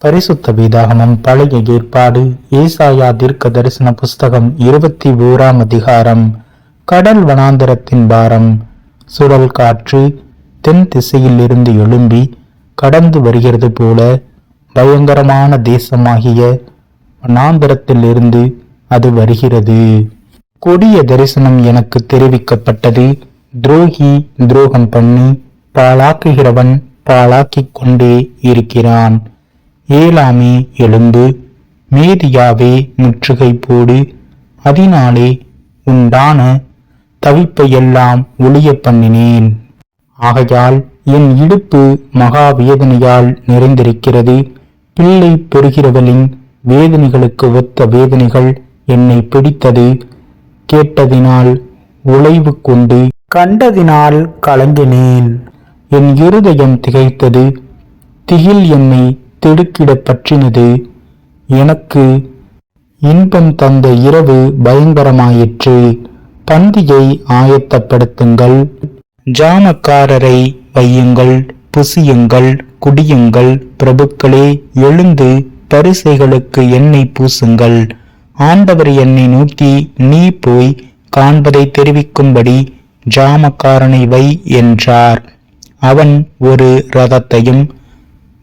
பரிசுத்த வேதாகமம் பழைய ஏற்பாடு ஏசாயா தீர்க்க தரிசன புஸ்தகம் 21ஆம் அதிகாரம். கடல் வனாந்தரத்தின் பாரம். சுழல் காற்று தென் திசையில் இருந்து எழும்பி கடந்து வருகிறது போல பயங்கரமான தேசமாகிய வனாந்தரத்தில் இருந்து அது வருகிறது. கொடிய தரிசனம் எனக்கு தெரிவிக்கப்பட்டது. துரோகி துரோகம் பண்ணி பாழாக்குகிறவன் பாழாக்கிக் கொண்டே இருக்கிறான். ஏலாமே எழுந்து, மேதியாவே முற்றுகை போடு, அதனாலே உண்டான தவிப்பையெல்லாம் ஒளிய பண்ணினேன். ஆகையால் என் இடுப்பு மகா வேதனையால் நிறைந்திருக்கிறது. பிள்ளை பெறுகிறவளின் வேதனைகளுக்கு ஒத்த வேதனைகள் என்னை பிடித்தது. கேட்டதினால் உழைவு கொண்டு கண்டதினால் கலங்கினேன். என் இருதயம் திகைத்தது. திகில் என்னை திடுக்கிட பற்றினது. எனக்கு இன்பம் தந்த இரவு பயங்கரமாயிற்று. பந்தியை ஆயத்தப்படுத்துங்கள், ஜாமக்காரரை வையுங்கள், புசியுங்கள், குடியுங்கள். பிரபுக்களே எழுந்து பரிசைகளுக்கு எண்ணெய் பூசுங்கள். ஆண்டவர் என்னை நோக்கி, நீ போய் காண்பதை தெரிவிக்கும்படி ஜாமக்காரனை வை என்றார். அவன் ஒரு ரதத்தையும்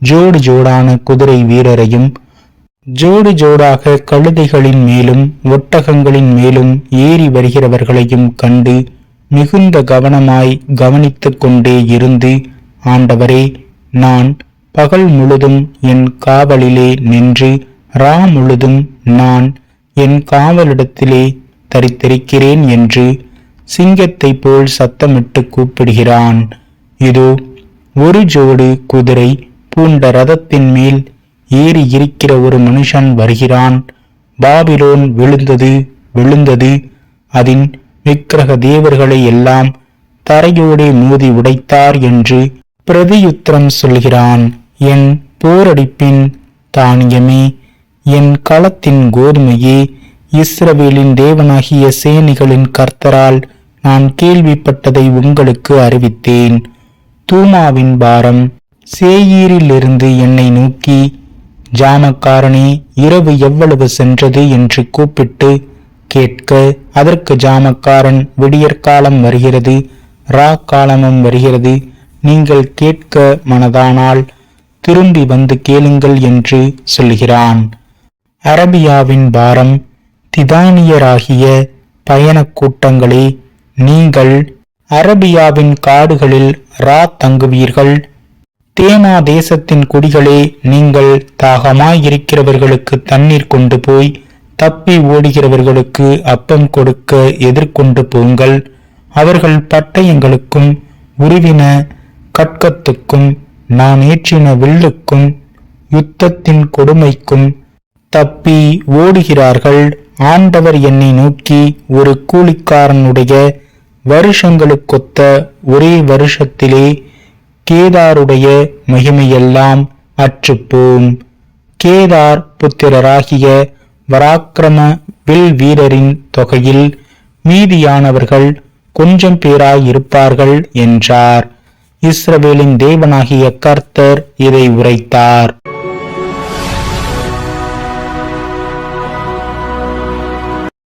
ஜோடு ஜோடான குதிரை வீரரையும் ஜோடு ஜோடாக கழுதைகளின் மேலும் ஒட்டகங்களின் மேலும் ஏறி வருகிறவர்களையும் கண்டு மிகுந்த கவனமாய் கவனித்து கொண்டே இருந்து, ஆண்டவரே, நான் பகல் முழுதும் என் காவலிலே நின்று ரா முழுதும் நான் என் காவலிடத்திலே தரித்திருக்கிறேன் என்று சிங்கத்தை போல் சத்தமிட்டு கூப்பிடுகிறான். இதோ ஒரு ஜோடு குதிரை பூண்ட ரதத்தின் மேல் ஏறி இருக்கிற ஒரு மனுஷன் வருகிறான். பாபிலோன் விழுந்தது விழுந்தது, அதன் விக்கிரக தேவர்களை எல்லாம் தரையோடே மோதி உடைத்தார் என்று பிரதியுத்தரம் சொல்கிறான். என் போரடிப்பின் தானியமே, என் களத்தின் கோதுமையே, இஸ்ரவேலின் தேவனாகிய சேனைகளின் கர்த்தரால் நான் கேள்விப்பட்டதை உங்களுக்கு அறிவித்தேன். தூமாவின் பாரம். சேயீரிலிருந்து என்னை நோக்கி, ஜாமக்காரனே, இரவு எவ்வளவு சென்றது என்று கூப்பிட்டு கேட்க, அதற்கு ஜாமக்காரன், விடியற்காலம் வருகிறது, ரா காலமும் வருகிறது. நீங்கள் கேட்க மனதானால் திரும்பி வந்து கேளுங்கள் என்று சொல்கிறான். அரபியாவின் பாரம். திதானியராகிய பயண கூட்டங்களே, நீங்கள் அரபியாவின் காடுகளில் ரா தங்குவீர்கள். தேனா தேசத்தின் குடிகளே, நீங்கள் தாகமாயிருக்கிறவர்களுக்கு தண்ணீர் கொண்டு போய் தப்பி ஓடுகிறவர்களுக்கு அப்பம் கொடுக்க எதிர்கொண்டு போங்கள். அவர்கள் பட்டயங்களுக்கும் உருவின கட்கத்துக்கும் நான் ஏற்றின வில்லுக்கும் யுத்தத்தின் கொடுமைக்கும் தப்பி ஓடுகிறார்கள். ஆண்டவர் என்னை நோக்கி, ஒரு கூலிக்காரனுடைய வருஷங்களுக்கொத்த ஒரே வருஷத்திலே கேதாருடைய மகிமையெல்லாம் அற்றுப்போம். கேதார் புத்திரராகிய பராக்கிரம வில் வீரரின் தொகையில் மீதியானவர்கள் கொஞ்சம் பேராயிருப்பார்கள் என்றார். இஸ்ரவேலின் தேவனாகிய கர்த்தர் இதை உரைத்தார்.